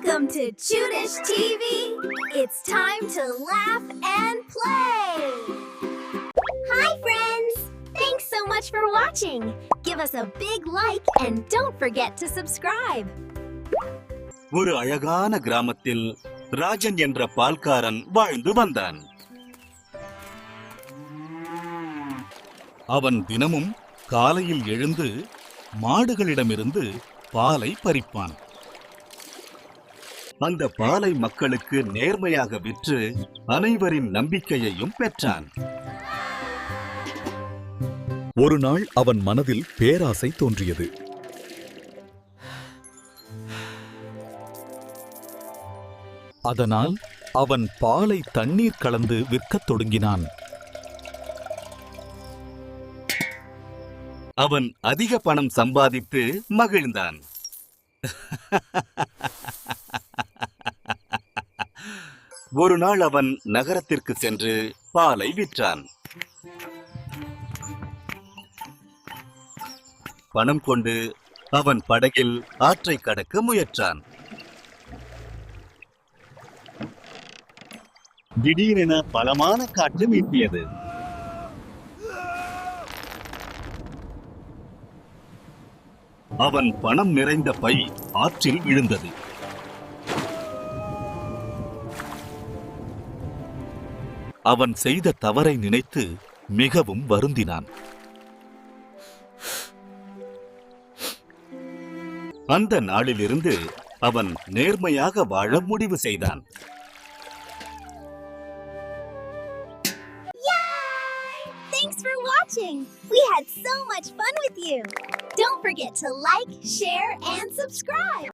Welcome to Chudish TV. It's time to laugh and play. Hi friends. Thanks so much for watching. Give us a big like and don't forget to subscribe. ஒரு அழகான கிராமத்தில் ராஜன் என்ற பால்காரன் வாழ்ந்து வந்தான். அவன் தினமும் காலையில் எழுந்து மாடுகளிடமிருந்து பாலை பறிப்பான். அந்த பாலை மக்களுக்கு நேர்மையாக விற்று அனைவரின் நம்பிக்கையையும் பெற்றான். ஒரு நாள் அவன் மனதில் பேராசை தோன்றியது. அதனால் அவன் பாலை தண்ணீர் கலந்து விற்கத் தொடங்கினான். அவன் அதிக பணம் சம்பாதித்து மகிழ்ந்தான். ஒரு நாள் அவன் நகரத்திற்கு சென்று பாலை விற்றான். பணம் கொண்டு அவன் படகில் ஆற்றை கடக்க முயன்றான். திடீரென பலமான காற்று வீசியது. அவன் பணம் நிறைந்த பை ஆற்றில் விழுந்தது. அவன் செய்த தவறை நினைத்து மிகவும் வருந்தினான். அந்த நாளிலிருந்து அவன் நேர்மையாக வாழ முடிவு செய்தான். Thanks for watching. We had so much fun with you. Don't forget to like, share, and subscribe.